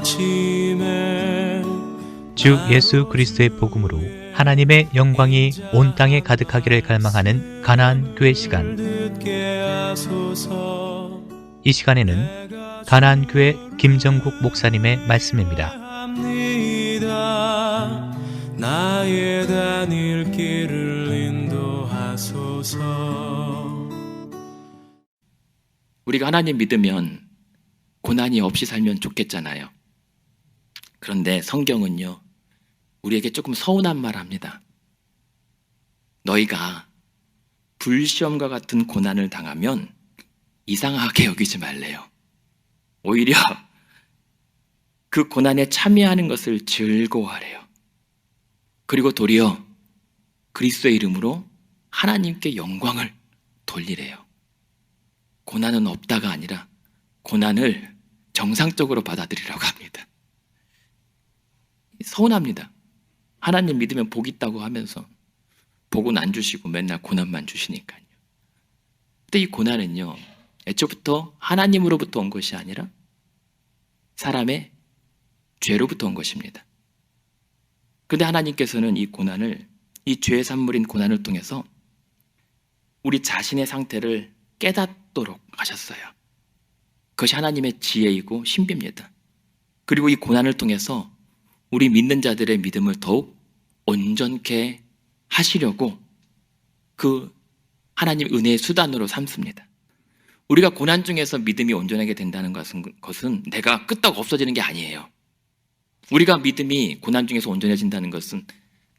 아침에 주 예수 그리스도의 복음으로 하나님의 영광이 온 땅에 가득하기를 갈망하는 가나안 교회 시간. 듣게 하소서. 이 시간에는 가나안 교회 김정국 목사님의 말씀입니다. 합니다. 나의 다닐 길을 인도하소서. 우리가 하나님 믿으면 고난이 없이 살면 좋겠잖아요. 그런데 성경은요, 우리에게 조금 서운한 말 합니다. 너희가 불시험과 같은 고난을 당하면 이상하게 여기지 말래요. 오히려 그 고난에 참여하는 것을 즐거워하래요. 그리고 도리어 그리스도의 이름으로 하나님께 영광을 돌리래요. 고난은 없다가 아니라 고난을 정상적으로 받아들이라고 합니다. 서운합니다. 하나님 믿으면 복 있다고 하면서 복은 안 주시고 맨날 고난만 주시니까요. 근데 이 고난은요, 애초부터 하나님으로부터 온 것이 아니라 사람의 죄로부터 온 것입니다. 그런데 하나님께서는 이 고난을, 이 죄의 산물인 고난을 통해서 우리 자신의 상태를 깨닫도록 하셨어요. 그것이 하나님의 지혜이고 신비입니다. 그리고 이 고난을 통해서 우리 믿는 자들의 믿음을 더욱 온전케 하시려고 그 하나님 은혜의 수단으로 삼습니다. 우리가 고난 중에서 믿음이 온전하게 된다는 것은 내가 끄떡 없어지는 게 아니에요. 우리가 믿음이 고난 중에서 온전해진다는 것은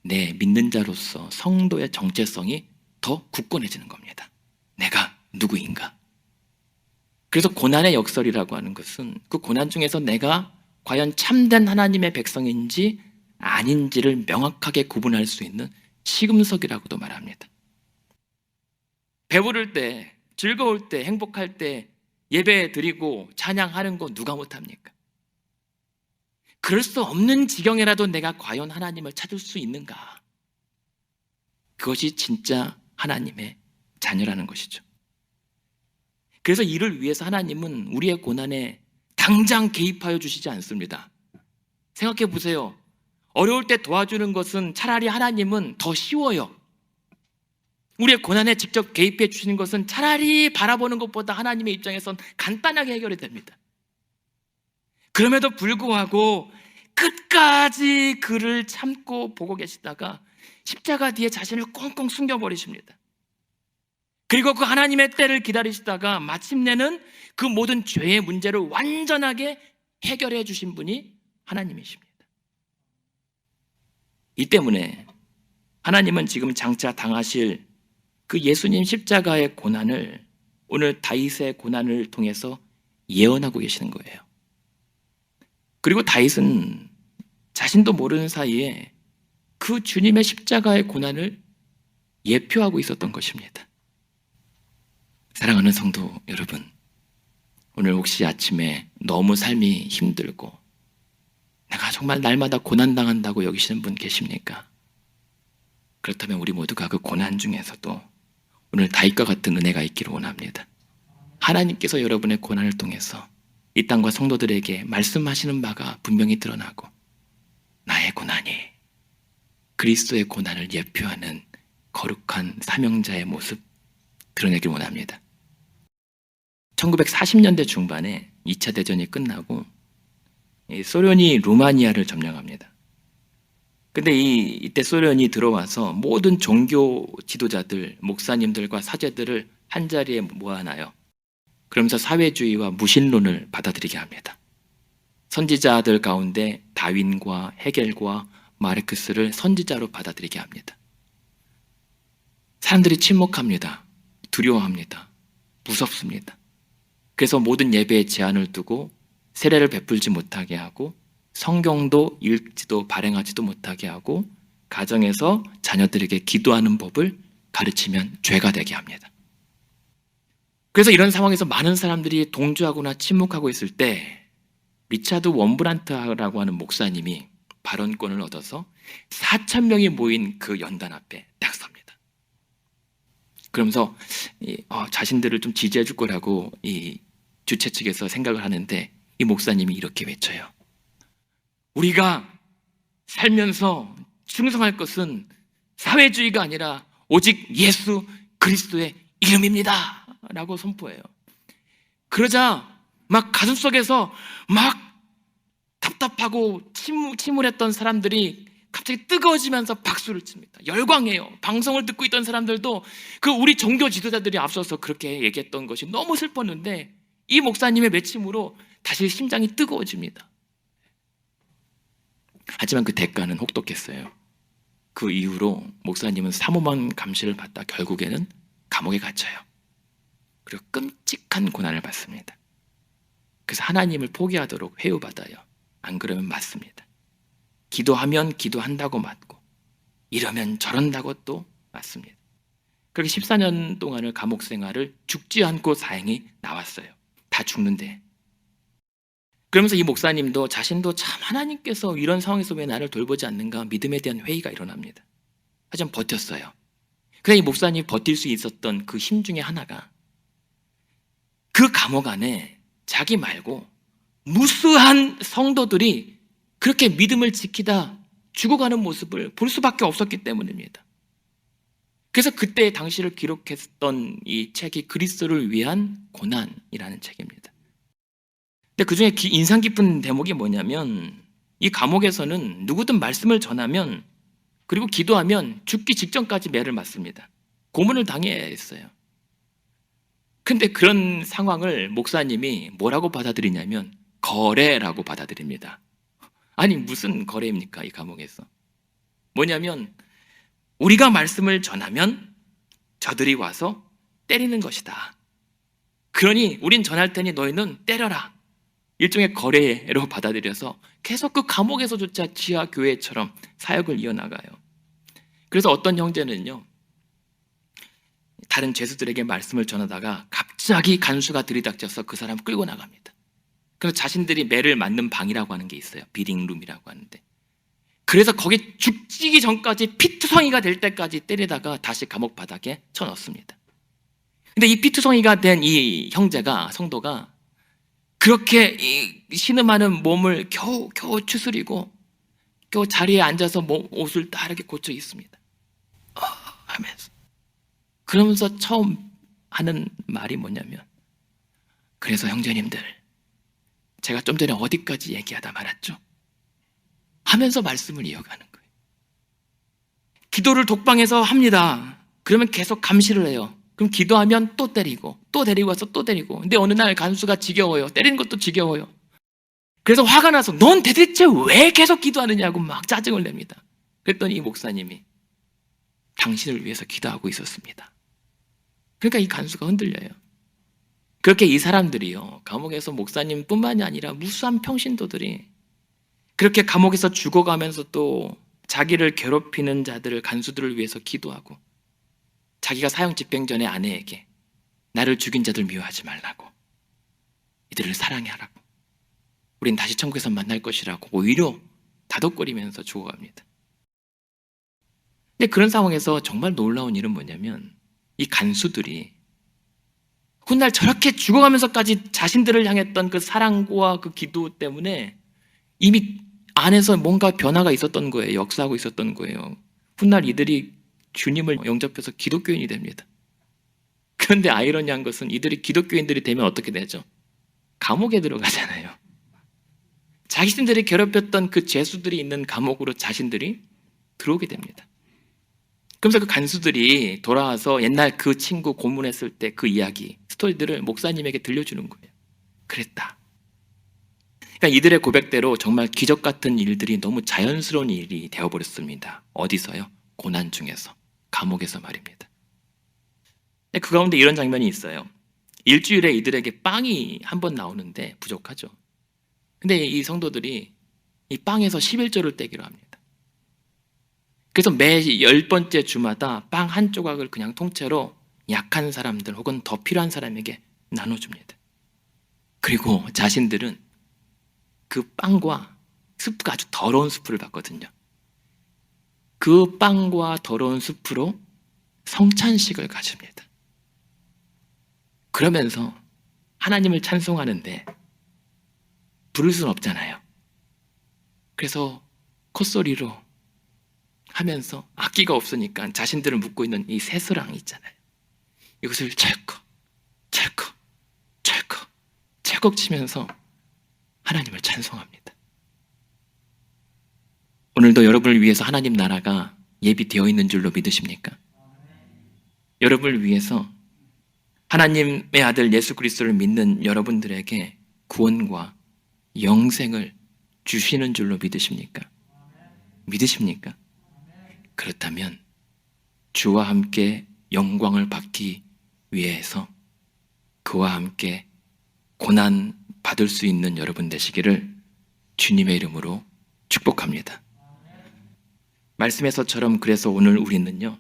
내 믿는 자로서 성도의 정체성이 더 굳건해지는 겁니다. 내가 누구인가? 그래서 고난의 역설이라고 하는 것은 그 고난 중에서 내가 과연 참된 하나님의 백성인지 아닌지를 명확하게 구분할 수 있는 시금석이라고도 말합니다. 배부를 때, 즐거울 때, 행복할 때 예배 드리고 찬양하는 거 누가 못합니까? 그럴 수 없는 지경이라도 내가 과연 하나님을 찾을 수 있는가? 그것이 진짜 하나님의 자녀라는 것이죠. 그래서 이를 위해서 하나님은 우리의 고난에 당장 개입하여 주시지 않습니다. 생각해 보세요. 어려울 때 도와주는 것은 차라리 하나님은 더 쉬워요. 우리의 고난에 직접 개입해 주시는 것은 차라리 바라보는 것보다 하나님의 입장에선 간단하게 해결이 됩니다. 그럼에도 불구하고 끝까지 그를 참고 보고 계시다가 십자가 뒤에 자신을 꽁꽁 숨겨버리십니다. 그리고 그 하나님의 때를 기다리시다가 마침내는 그 모든 죄의 문제를 완전하게 해결해 주신 분이 하나님이십니다. 이 때문에 하나님은 지금 장차 당하실 그 예수님 십자가의 고난을 오늘 다윗의 고난을 통해서 예언하고 계시는 거예요. 그리고 다윗은 자신도 모르는 사이에 그 주님의 십자가의 고난을 예표하고 있었던 것입니다. 사랑하는 성도 여러분, 오늘 혹시 아침에 너무 삶이 힘들고 내가 정말 날마다 고난당한다고 여기시는 분 계십니까? 그렇다면 우리 모두가 그 고난 중에서도 오늘 다윗과 같은 은혜가 있기를 원합니다. 하나님께서 여러분의 고난을 통해서 이 땅과 성도들에게 말씀하시는 바가 분명히 드러나고 나의 고난이 그리스도의 고난을 예표하는 거룩한 사명자의 모습 드러내길 원합니다. 1940년대 중반에 2차 대전이 끝나고 소련이 루마니아를 점령합니다. 근데 이때 소련이 들어와서 모든 종교 지도자들, 목사님들과 사제들을 한자리에 모아놔요. 그러면서 사회주의와 무신론을 받아들이게 합니다. 선지자들 가운데 다윈과 헤겔과 마르크스를 선지자로 받아들이게 합니다. 사람들이 침묵합니다. 두려워합니다. 무섭습니다. 그래서 모든 예배에 제한을 두고 세례를 베풀지 못하게 하고 성경도 읽지도 발행하지도 못하게 하고 가정에서 자녀들에게 기도하는 법을 가르치면 죄가 되게 합니다. 그래서 이런 상황에서 많은 사람들이 동조하거나 침묵하고 있을 때 리차드 원브란트라고 하는 목사님이 발언권을 얻어서 4,000명이 모인 그 연단 앞에 딱 섭니다. 그러면서 자신들을 좀 지지해 줄 거라고 이 주최 측에서 생각을 하는데 이 목사님이 이렇게 외쳐요. 우리가 살면서 충성할 것은 사회주의가 아니라 오직 예수 그리스도의 이름입니다 라고 선포해요. 그러자 막 가슴속에서 막 답답하고 침울했던 사람들이 갑자기 뜨거워지면서 박수를 칩니다. 열광해요. 방송을 듣고 있던 사람들도 그 우리 종교 지도자들이 앞서서 그렇게 얘기했던 것이 너무 슬펐는데 이 목사님의 외침으로 다시 심장이 뜨거워집니다. 하지만 그 대가는 혹독했어요. 그 이후로 목사님은 사모만 감시를 받다 결국에는 감옥에 갇혀요. 그리고 끔찍한 고난을 받습니다. 그래서 하나님을 포기하도록 회유받아요. 안 그러면 맞습니다. 기도하면 기도한다고 맞고 이러면 저런다고 또 맞습니다. 그렇게 14년 동안을 감옥 생활을 죽지 않고 다행히 나왔어요. 다 죽는데. 그러면서 이 목사님도 자신도 참 하나님께서 이런 상황에서 왜 나를 돌보지 않는가 믿음에 대한 회의가 일어납니다. 하지만 버텼어요. 그래 이 목사님이 버틸 수 있었던 그 힘 중에 하나가 그 감옥 안에 자기 말고 무수한 성도들이 그렇게 믿음을 지키다 죽어가는 모습을 볼 수밖에 없었기 때문입니다. 그래서 그때 당시를 기록했던 이 책이 그리스도를 위한 고난이라는 책입니다. 근데 그 중에 인상 깊은 대목이 뭐냐면 이 감옥에서는 누구든 말씀을 전하면 그리고 기도하면 죽기 직전까지 매를 맞습니다. 고문을 당해야 했어요. 근데 그런 상황을 목사님이 뭐라고 받아들이냐면 거래라고 받아들입니다. 아니 무슨 거래입니까 이 감옥에서. 뭐냐면 우리가 말씀을 전하면 저들이 와서 때리는 것이다. 그러니 우린 전할 테니 너희는 때려라. 일종의 거래로 받아들여서 계속 그 감옥에서조차 지하교회처럼 사역을 이어나가요. 그래서 어떤 형제는요 다른 죄수들에게 말씀을 전하다가 갑자기 간수가 들이닥쳐서 그 사람 끌고 나갑니다. 그래서 자신들이 매를 맞는 방이라고 하는 게 있어요. 비딩룸이라고 하는데 그래서 거기 죽기 전까지 피투성이가 될 때까지 때리다가 다시 감옥 바닥에 쳐넣습니다. 근데 이 피투성이가 된 이 형제가 성도가 그렇게 이 신음하는 몸을 겨우 추스리고 겨우 자리에 앉아서 옷을 다르게 고쳐 입습니다. 하면서 그러면서 처음 하는 말이 뭐냐면 그래서 형제님들 제가 좀 전에 어디까지 얘기하다 말았죠? 하면서 말씀을 이어가는 거예요. 기도를 독방에서 합니다. 그러면 계속 감시를 해요. 그럼 기도하면 또 때리고 또 데리고 와서 또 때리고 근데 어느 날 간수가 지겨워요. 때리는 것도 지겨워요. 그래서 화가 나서 넌 대체 왜 계속 기도하느냐고 막 짜증을 냅니다. 그랬더니 이 목사님이 당신을 위해서 기도하고 있었습니다. 그러니까 이 간수가 흔들려요. 그렇게 이 사람들이요 감옥에서 목사님뿐만이 아니라 무수한 평신도들이 그렇게 감옥에서 죽어가면서 또 자기를 괴롭히는 자들을 간수들을 위해서 기도하고 자기가 사형 집행 전에 아내에게 나를 죽인 자들 미워하지 말라고 이들을 사랑하라고 우린 다시 천국에서 만날 것이라고 오히려 다독거리면서 죽어갑니다. 근데 그런 상황에서 정말 놀라운 일은 뭐냐면 이 간수들이 훗날 저렇게 죽어가면서까지 자신들을 향했던 그 사랑과 그 기도 때문에 이미 안에서 뭔가 변화가 있었던 거예요. 역사하고 있었던 거예요. 훗날 이들이 주님을 영접해서 기독교인이 됩니다. 그런데 아이러니한 것은 이들이 기독교인들이 되면 어떻게 되죠? 감옥에 들어가잖아요. 자신들이 괴롭혔던 그 죄수들이 있는 감옥으로 자신들이 들어오게 됩니다. 그러면서 그 간수들이 돌아와서 옛날 그 친구 고문했을 때 그 이야기, 스토리들을 목사님에게 들려주는 거예요. 그랬다. 그러니까 이들의 고백대로 정말 기적 같은 일들이 너무 자연스러운 일이 되어버렸습니다. 어디서요? 고난 중에서, 감옥에서 말입니다. 그 가운데 이런 장면이 있어요. 일주일에 이들에게 빵이 한 번 나오는데 부족하죠. 근데 이 성도들이 이 빵에서 11조를 떼기로 합니다. 그래서 매 10번째 주마다 빵 한 조각을 그냥 통째로 약한 사람들 혹은 더 필요한 사람에게 나눠줍니다. 그리고 자신들은 그 빵과 스프가 아주 더러운 스프를 받거든요. 그 빵과 더러운 스프로 성찬식을 가집니다. 그러면서 하나님을 찬송하는데 부를 수는 없잖아요. 그래서 콧소리로 하면서 악기가 없으니까 자신들을 묶고 있는 이 새수랑 있잖아요. 이것을 찰컥 찰컥 찰컥 찰컥 치면서 하나님을 찬송합니다. 오늘도 여러분을 위해서 하나님 나라가 예비되어 있는 줄로 믿으십니까? 여러분을 위해서 하나님의 아들 예수 그리스도를 믿는 여러분들에게 구원과 영생을 주시는 줄로 믿으십니까? 믿으십니까? 그렇다면 주와 함께 영광을 받기 위해서 그와 함께 고난 받을 수 있는 여러분 되시기를 주님의 이름으로 축복합니다. 말씀에서처럼 그래서 오늘 우리는요,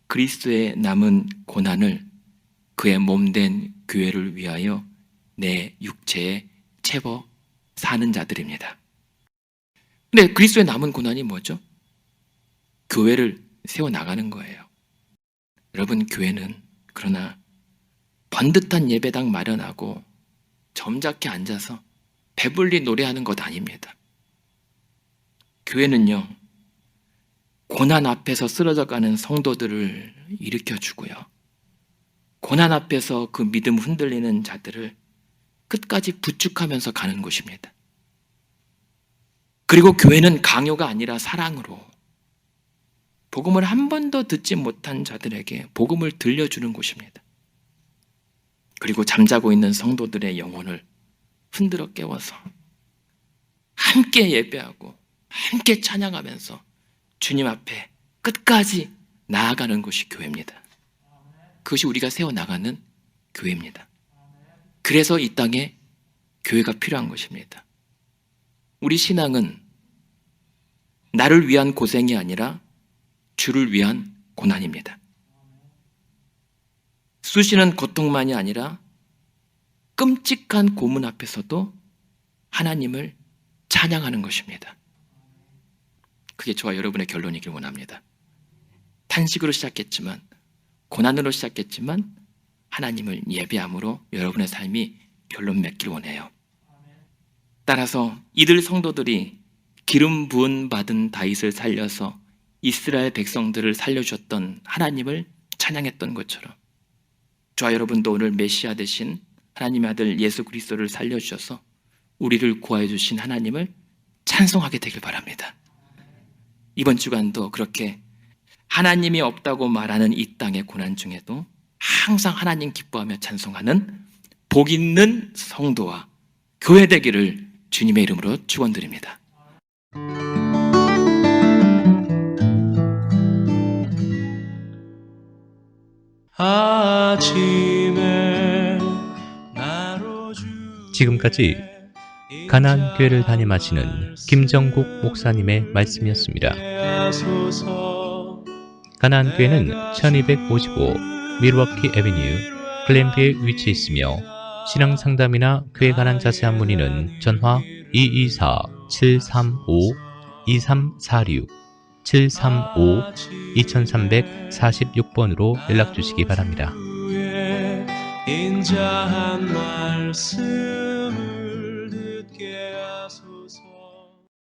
그리스도의 남은 고난을 그의 몸된 교회를 위하여 내 육체에 채워 사는 자들입니다. 근데 그리스도의 남은 고난이 뭐죠? 교회를 세워나가는 거예요. 여러분, 교회는 그러나 번듯한 예배당 마련하고 점잖게 앉아서 배불리 노래하는 것 아닙니다. 교회는요, 고난 앞에서 쓰러져가는 성도들을 일으켜주고요, 고난 앞에서 그 믿음 흔들리는 자들을 끝까지 부축하면서 가는 곳입니다. 그리고 교회는 강요가 아니라 사랑으로 복음을 한 번도 듣지 못한 자들에게 복음을 들려주는 곳입니다. 그리고 잠자고 있는 성도들의 영혼을 흔들어 깨워서 함께 예배하고 함께 찬양하면서 주님 앞에 끝까지 나아가는 것이 교회입니다. 그것이 우리가 세워나가는 교회입니다. 그래서 이 땅에 교회가 필요한 것입니다. 우리 신앙은 나를 위한 고생이 아니라 주를 위한 고난입니다. 쑤시는 고통만이 아니라 끔찍한 고문 앞에서도 하나님을 찬양하는 것입니다. 그게 저와 여러분의 결론이길 원합니다. 탄식으로 시작했지만, 고난으로 시작했지만 하나님을 예배함으로 여러분의 삶이 결론 맺길 원해요. 따라서 이들 성도들이 기름 부은 받은 다윗을 살려서 이스라엘 백성들을 살려주셨던 하나님을 찬양했던 것처럼 저와 여러분도 오늘 메시아 되신 하나님의 아들 예수 그리스도를 살려주셔서 우리를 구하여 주신 하나님을 찬송하게 되길 바랍니다. 이번 주간도 그렇게 하나님이 없다고 말하는 이 땅의 고난 중에도 항상 하나님 기뻐하며 찬송하는 복 있는 성도와 교회 되기를 주님의 이름으로 축원드립니다. 아침에 나로 지금까지 가나안 교회를 담임하시는 김정국 목사님의 말씀이었습니다. 가나안 교회는 1255 밀워키 애비뉴 글렌비에 위치해 있으며 신앙 상담이나 교회 관한 자세한 문의는 전화 224-735-2346 735-2346번으로 연락 주시기 바랍니다. 인자한 말씀